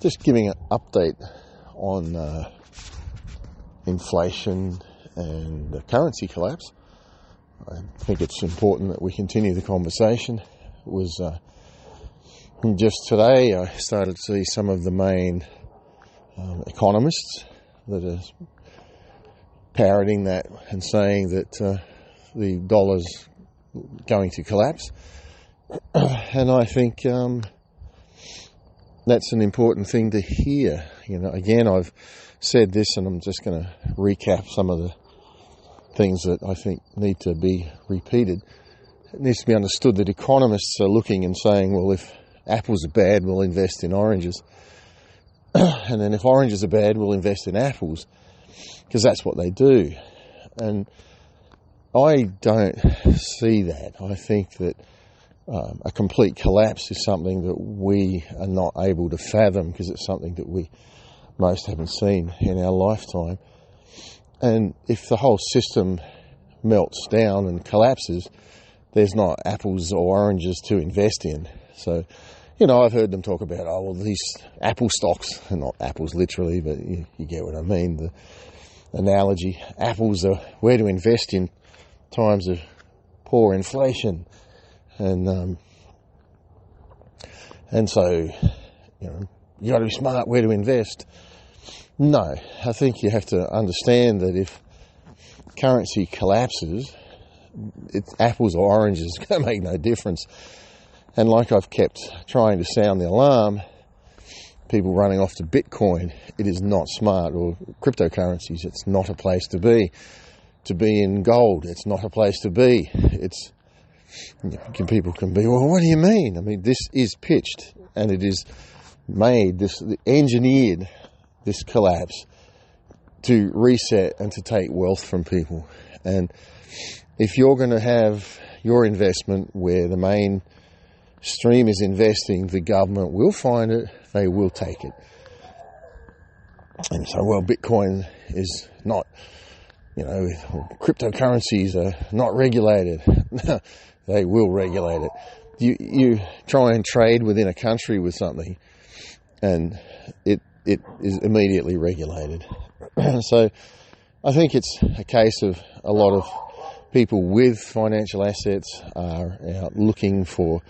Just giving an update on inflation and the currency collapse. I think it's important that we continue the conversation. It was just today I started to see some of the main economists that are parroting that and saying that the dollar's going to collapse. And I think that's an important thing to hear. You know, again, I've said this, and I'm just going to recap some of the things that I think need to be repeated. It needs to be understood that economists are looking and saying, well, if apples are bad, we'll invest in oranges. And then if oranges are bad, we'll invest in apples, because that's what they do. And I don't see that. I think that a complete collapse is something that we are not able to fathom, because it's something that we most haven't seen in our lifetime. And if the whole system melts down and collapses, there's not apples or oranges to invest in. So, you know, I've heard them talk about, oh, well, these apple stocks, and not apples literally, but you get what I mean, the analogy. Apples are where to invest in times of poor inflation. And so, you know, you got to be smart where to invest. No, I think you have to understand that if currency collapses, it's apples or oranges, it's going to make no difference. And like I've kept trying to sound the alarm, people running off to Bitcoin, it is not smart, or cryptocurrencies, it's not a place to be. To be in gold, it's not a place to be. It's, people can be, well, what do you mean? I mean, this is pitched, and it is made, engineered this collapse to reset and to take wealth from people. And if you're going to have your investment where the main stream is investing, the government will find it, they will take it. And so, well, Bitcoin is not, you know, cryptocurrencies are not regulated. They will regulate it. You try and trade within a country with something, and it is immediately regulated. So I think it's a case of a lot of people with financial assets are out looking for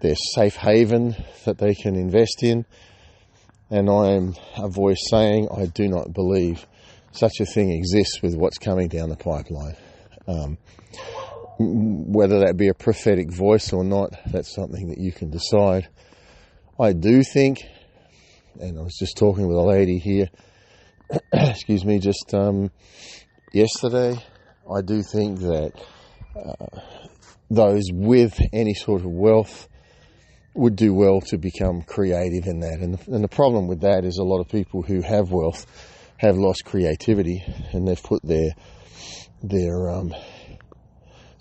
their safe haven that they can invest in. And I am a voice saying I do not believe such a thing exists with what's coming down the pipeline. Whether that be a prophetic voice or not, that's something that you can decide. I do think, and I was just talking with a lady here, excuse me, just yesterday, I do think that those with any sort of wealth would do well to become creative in that. And the problem with that is a lot of people who have wealth have lost creativity, and they've put their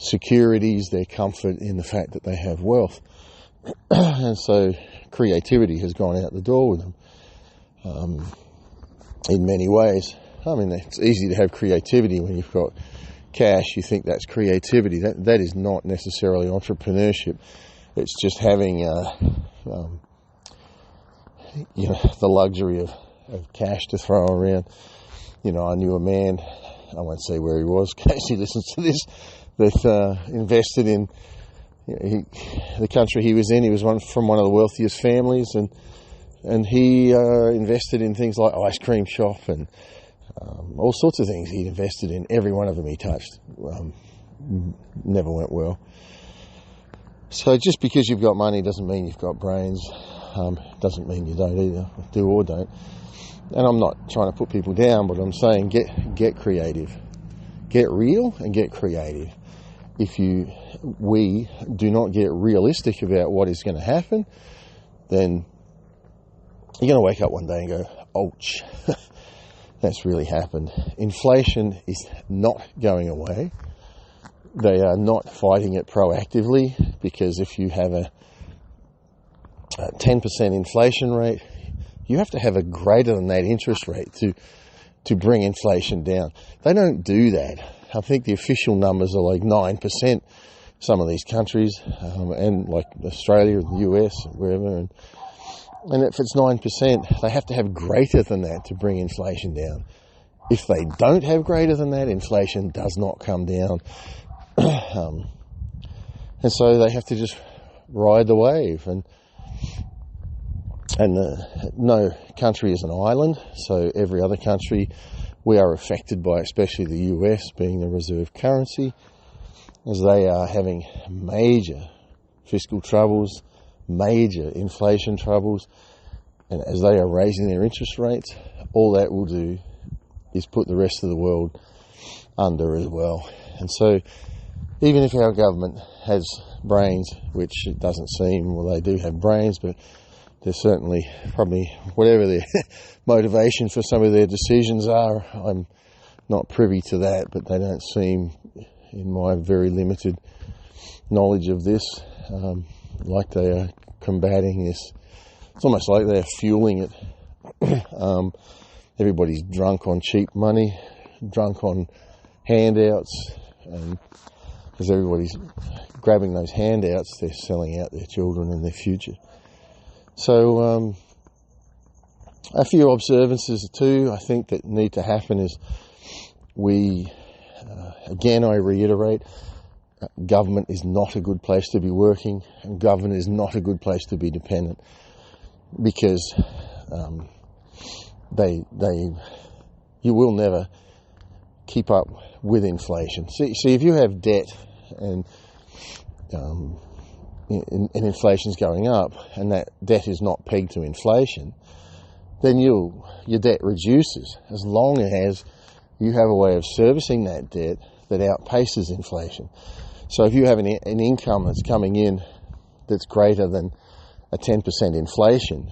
securities, their comfort in the fact that they have wealth. And so creativity has gone out the door with them in many ways. I mean, it's easy to have creativity when you've got cash. You think that's creativity. That is not necessarily entrepreneurship. It's just having the luxury of cash to throw around. You know, I knew a man, I won't say where he was in case he listens to this, that invested in the country he was in. He was from one of the wealthiest families, and he invested in things like ice cream shop and all sorts of things he'd invested in. Every one of them he touched. Never went well. So just because you've got money doesn't mean you've got brains. Doesn't mean you don't either, do or don't. And I'm not trying to put people down, but I'm saying get creative. Get real and get creative. If we do not get realistic about what is going to happen, then you're going to wake up one day and go, ouch, that's really happened. Inflation is not going away. They are not fighting it proactively, because if you have a 10% inflation rate, you have to have a greater than that interest rate to bring inflation down. They don't do that. I think the official numbers are like 9%, some of these countries, and like Australia and the US, wherever. And if it's 9%, they have to have greater than that to bring inflation down. If they don't have greater than that, inflation does not come down. And so they have to just ride the wave. And no country is an island, so every other country we are affected by, especially the US being the reserve currency, as they are having major fiscal troubles, major inflation troubles, and as they are raising their interest rates, all that will do is put the rest of the world under as well. And so even if our government has brains, which it doesn't seem, well, they do have brains, but they're certainly probably, whatever their motivation for some of their decisions are, I'm not privy to that, but they don't seem, in my very limited knowledge of this, like they are combating this. It's almost like they're fueling it. Everybody's drunk on cheap money, drunk on handouts, and as everybody's grabbing those handouts, they're selling out their children and their future. So a few observances too, I think, that need to happen is again, I reiterate, government is not a good place to be working, and government is not a good place to be dependent, because you will never keep up with inflation. See, if you have debt and inflation's going up, and that debt is not pegged to inflation, then your debt reduces, as long as you have a way of servicing that debt that outpaces inflation. So if you have an income that's coming in that's greater than a 10% inflation,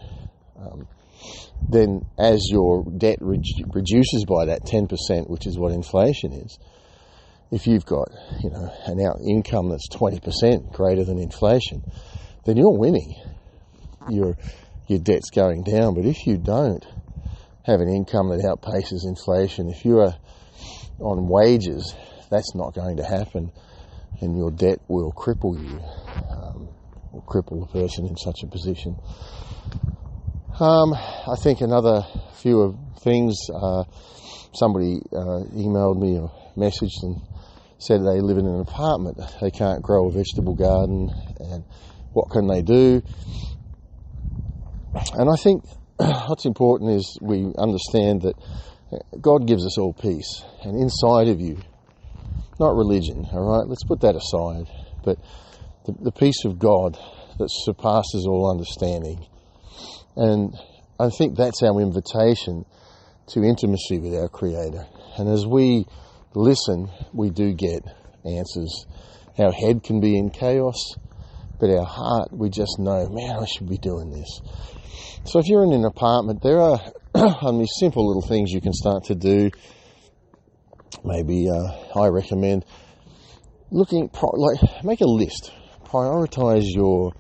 then as your debt reduces by that 10%, which is what inflation is, if you've got an income that's 20% greater than inflation, then you're winning. Your debt's going down. But if you don't have an income that outpaces inflation, if you are on wages, that's not going to happen, and your debt will cripple you, or cripple the person in such a position. I think another few of things, somebody emailed me or messaged and said they live in an apartment, they can't grow a vegetable garden, and what can they do? And I think what's important is we understand that God gives us all peace, and inside of you, not religion, all right, let's put that aside, but the peace of God that surpasses all understanding. And I think that's our invitation to intimacy with our Creator. And as we listen, we do get answers. Our head can be in chaos, but our heart, we just know, man, I should be doing this. So if you're in an apartment, there are these simple little things you can start to do. Maybe I recommend make a list, prioritize your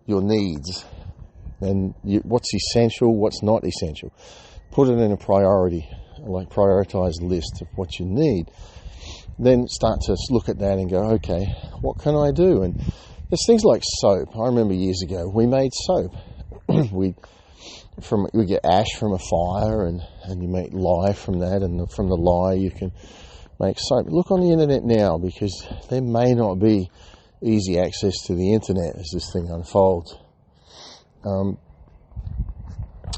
needs, and what's essential, what's not essential. Put it in a prioritized list of what you need. Then start to look at that and go, okay, what can I do? And there's things like soap. I remember years ago we made soap. we get ash from a fire, and you make lye from that, and from the lye you can make soap. Look on the internet now, because there may not be easy access to the internet as this thing unfolds.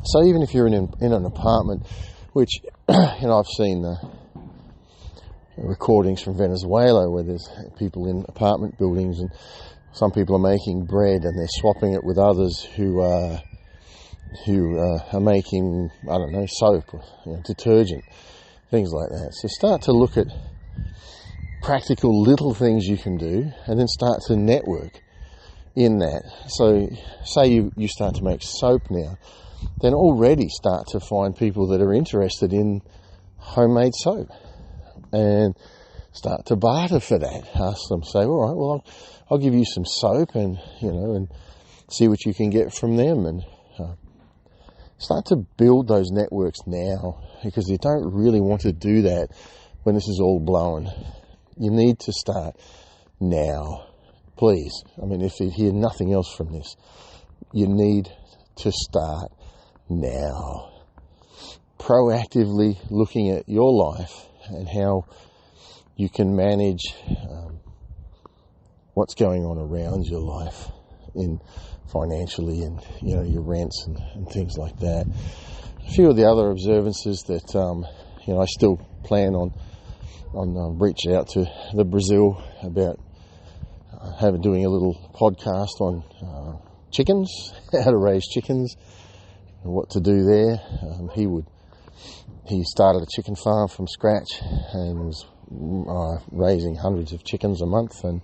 So even if you're in an apartment, which I've seen recordings from Venezuela where there's people in apartment buildings, and some people are making bread and they're swapping it with others who are making, I don't know, soap, or detergent, things like that. So start to look at practical little things you can do, and then start to network in that. So say you start to make soap now, then already start to find people that are interested in homemade soap, and start to barter for that. Ask them, say, all right, well, I'll give you some soap, and and see what you can get from them, and start to build those networks now, because you don't really want to do that when this is all blowing. You need to start now, please. I mean, if you hear nothing else from this, you need to start now. Proactively looking at your life and how you can manage what's going on around your life in financially and, you know, your rents and things like that. A few of the other observances that, you know, I still plan on reaching out to the Brazil about doing a little podcast on chickens, how to raise chickens and what to do there. He started a chicken farm from scratch and was raising hundreds of chickens a month, and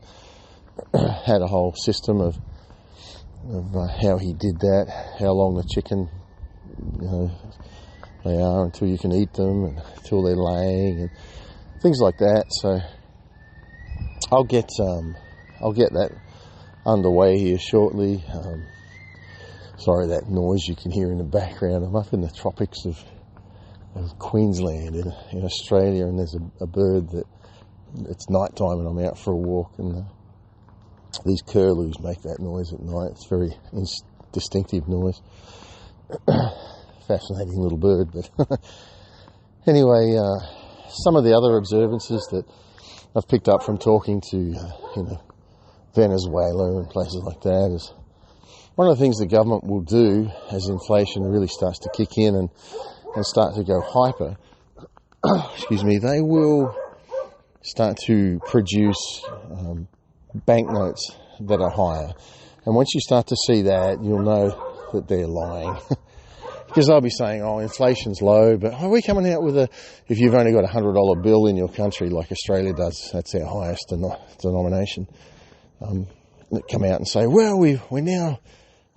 had a whole system of how he did that, how long the chicken, you know, they are until you can eat them and until they're laying and things like that. So I'll get that underway here shortly. Sorry, that noise you can hear in the background. I'm up in the tropics of Queensland in Australia, and there's a bird that it's night time and I'm out for a walk, and these curlews make that noise at night. It's a very distinctive noise. Fascinating little bird. But anyway, some of the other observances that I've picked up from talking to you know, Venezuela and places like that is one of the things the government will do as inflation really starts to kick in and start to go hyper. Excuse me. They will start to produce banknotes that are higher, and once you start to see that, you'll know that they're lying. Because they'll be saying, oh, inflation's low, but are we coming out with if you've only got a $100 bill in your country like Australia does, that's our highest denomination, that come out and say, well, we're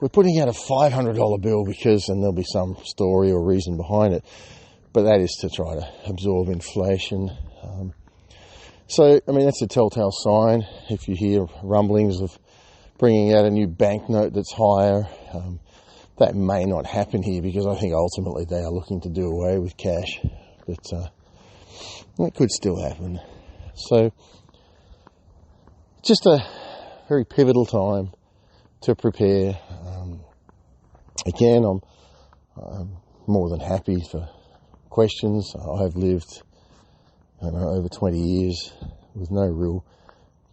putting out a $500 bill because, and there'll be some story or reason behind it, but that is to try to absorb inflation. So, I mean, that's a telltale sign. If you hear rumblings of bringing out a new banknote that's higher, that may not happen here, because I think ultimately they are looking to do away with cash, but that could still happen. So, just a very pivotal time to prepare. Again, I'm more than happy for questions. I've lived over 20 years with no real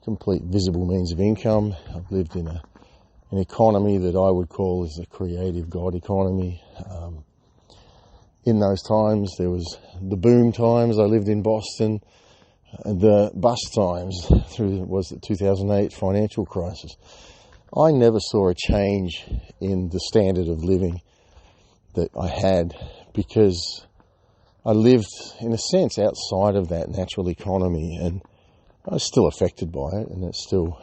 complete visible means of income. I've lived in an economy that I would call as a creative God economy. In those times, there was the boom times. I lived in Boston, and the bust times was the 2008 financial crisis. I never saw a change in the standard of living that I had, because I lived, in a sense, outside of that natural economy, and I was still affected by it, and it still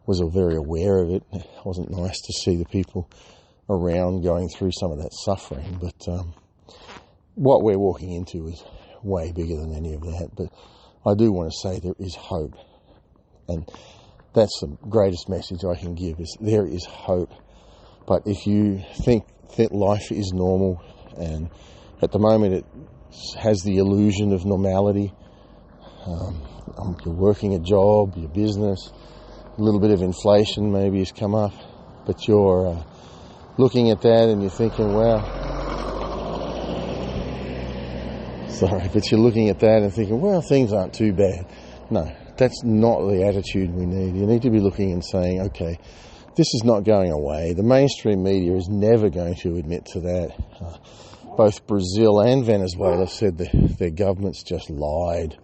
was very aware of it. It wasn't nice to see the people around going through some of that suffering, but what we're walking into is way bigger than any of that. But I do want to say there is hope, and that's the greatest message I can give, is there is hope. But if you think that life is normal, and at the moment it has the illusion of normality, you're working a job, your business, a little bit of inflation maybe has come up, but you're looking at that and you're thinking, wow, but you're looking at that and thinking, well, things aren't too bad. No, that's not the attitude we need. You need to be looking and saying, okay, this is not going away. The mainstream media is never going to admit to that. Both Brazil and Venezuela said that their governments just lied.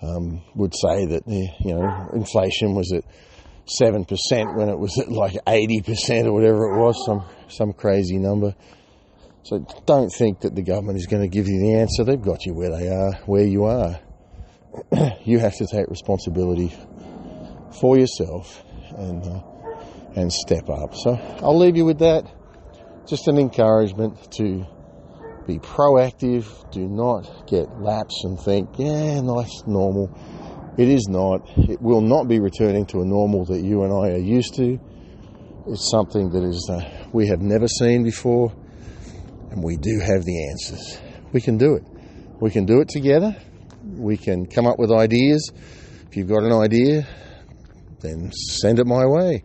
Would say that inflation was at 7% when it was at like 80% or whatever it was, some crazy number. So don't think that the government is going to give you the answer. They've got you where you are. You have to take responsibility for yourself and step up. So I'll leave you with that. Just an encouragement to be proactive. Do not get lapsed and think, yeah, nice, normal. It is not. It will not be returning to a normal that you and I are used to. It's something that is we have never seen before, and we do have the answers. We can do it. We can do it together. We can come up with ideas. If you've got an idea, then send it my way.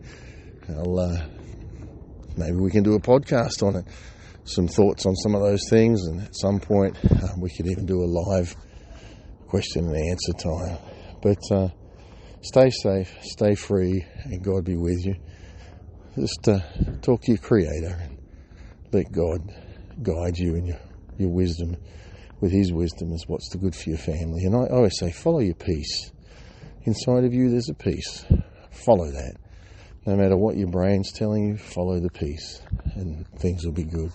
maybe we can do a podcast on it, some thoughts on some of those things, and at some point we could even do a live question and answer time. But stay safe, stay free, and God be with you. Just talk to your Creator and let God guide you in your wisdom. With His wisdom is what's the good for your family. And I always say, follow your peace. Inside of you there's a peace. Follow that. No matter what your brain's telling you, follow the peace, and things will be good.